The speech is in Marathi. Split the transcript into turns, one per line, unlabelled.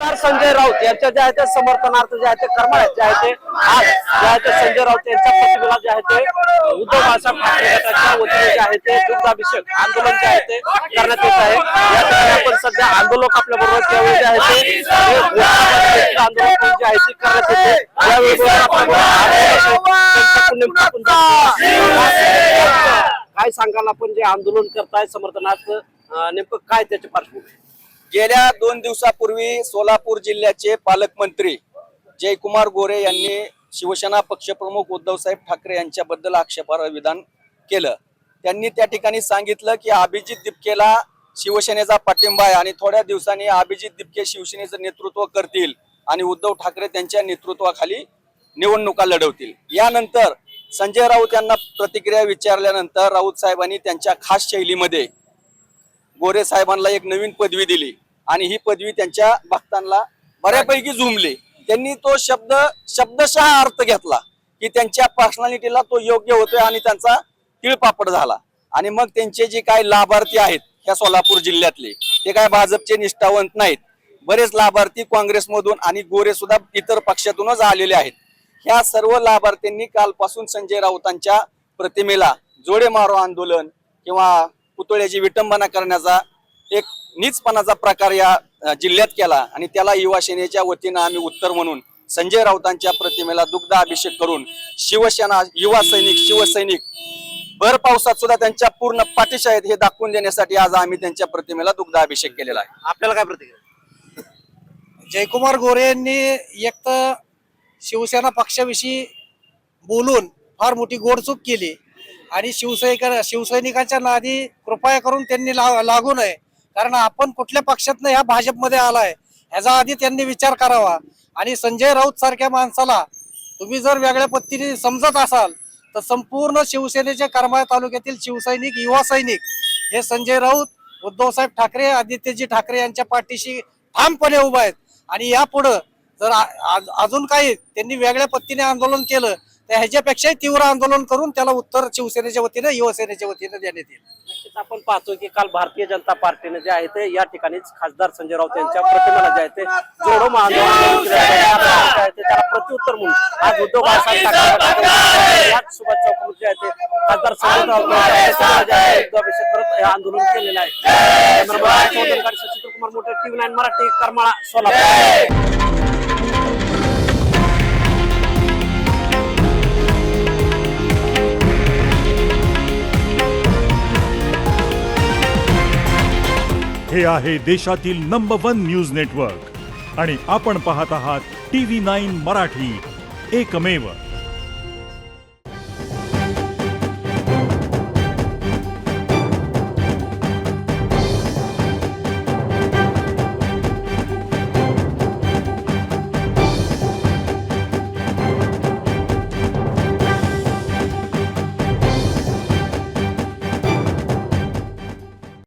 संजय राऊत यांच्या जे आहे ते समर्थनार्थ जे आहे ते करमाळ्यात जे आहे ते आज जे आहे ते संजय राऊत यांच्या प्रतिमेला जे आहे ते उद्धव बाळासाहेब ठाकरे गटाच्या वतीने जे आहे ते दुग्धाभिषेक आंदोलन जे आहे ते करण्यात येत आहे। या ठिकाणी आपण सध्या आंदोलक आपल्या बरोबर त्यावेळी जे आहे ते आंदोलन जे आहे ते करण्यात येते। यावेळी काय सांगाल आपण जे आंदोलन करताय समर्थनार्थ नेमकं काय त्याची पार्श्वभूमी?
गेल्या 2 दिवसापूर्वी सोलापूर जिल्ह्याचे पालकमंत्री जयकुमार गोरे यांनी शिवसेना पक्षप्रमुख उद्धवसाहेब ठाकरे यांच्याबद्दल आक्षेपार्ह विधान केलं। त्यांनी त्या ठिकाणी सांगितलं की अभिजित दिपकेला शिवसेनेचा पाठिंबा आहे आणि थोड्या दिवसांनी अभिजित दिपके शिवसेनेचं नेतृत्व करतील आणि उद्धव ठाकरे त्यांच्या नेतृत्वाखाली निवडणुका लढवतील। यानंतर संजय राऊत यांना प्रतिक्रिया विचारल्यानंतर राऊत साहेबांनी त्यांच्या खास शैलीमध्ये गोरे साहेबांना एक नवीन पदवी दिली आणि ही पदवी त्यांच्या भक्तांना बऱ्यापैकी झुमली। त्यांनी तो शब्दशः अर्थ घेतला की त्यांच्या पर्सनॅलिटीला तो योग्य होतोय आणि त्यांचा तिळपापड झाला। आणि मग त्यांचे जे काही लाभार्थी आहेत ह्या सोलापूर जिल्ह्यातले ते काय भाजपचे निष्ठावंत नाहीत, बरेच लाभार्थी काँग्रेसमधून आणि गोरे सुद्धा इतर पक्षातूनच आलेले आहेत। ह्या सर्व लाभार्थ्यांनी कालपासून संजय राऊतांच्या प्रतिमेला जोडे मारो आंदोलन किंवा पुतळ्याची विटंबना करण्याचा एक नीचपणाचा प्रकार या जिल्ह्यात केला आणि त्याला युवा सेनेच्या वतीनं आम्ही उत्तर म्हणून संजय राऊतांच्या प्रतिमेला दुग्ध अभिषेक करून शिवसेना युवा सैनिक शिवसैनिक भर पावसात सुद्धा त्यांच्या पूर्ण पाठीशी आहेत हे दाखवून देण्यासाठी आज आम्ही त्यांच्या प्रतिमेला दुग्ध अभिषेक केलेला आहे।
आपल्याला काय प्रतिक्रिया?
जयकुमार गोरे यांनी एक तर शिवसेना पक्षाविषयी बोलून फार मोठी गोडचूक केली आणि शिवसैनिकांच्या नादी कृपया करून त्यांनी लागू नये, कारण आपण कुठल्या पक्षातनं ह्या भाजपमध्ये आलाय ह्याचा आधी त्यांनी विचार करावा। आणि संजय राऊत सारख्या माणसाला तुम्ही जर वेगळ्या पद्धतीने समजत असाल तर संपूर्ण शिवसेनेच्या करमाळा तालुक्यातील शिवसैनिक युवा सैनिक हे संजय राऊत उद्धवसाहेब ठाकरे आदित्यजी ठाकरे यांच्या पाठीशी ठामपणे उभा आहेत। आणि यापुढे जर अजून काही त्यांनी वेगळ्या पद्धतीने आंदोलन केलं तर ह्याच्यापेक्षाही तीव्र आंदोलन करून त्याला उत्तर शिवसेनेच्या वतीने युवासेनेच्या वतीने देण्यात येईल।
नक्कीच आपण पाहतोय की काल भारतीय जनता पार्टीने जे आहे ते या ठिकाणीच खासदार संजय राऊत यांच्या प्रतिमेला जे आहे ते जोडो आंदोलन केलं आहे त्याला प्रत्युत्तर म्हणून आज उद्धव बाळासाहेब ठाकरे याच सुभाष चौकात जे आहे ते खासदार संजय राऊत अभिषेक करत हे आंदोलन केलेलं आहे। सचिन कुमार मोठे TV9 मराठी करमाळा सोलापूर।
हे आहे देशातील नंबर 1 न्यूज नेटवर्क आणि आपण पाहत आहात TV9 मराठी, एकमेव।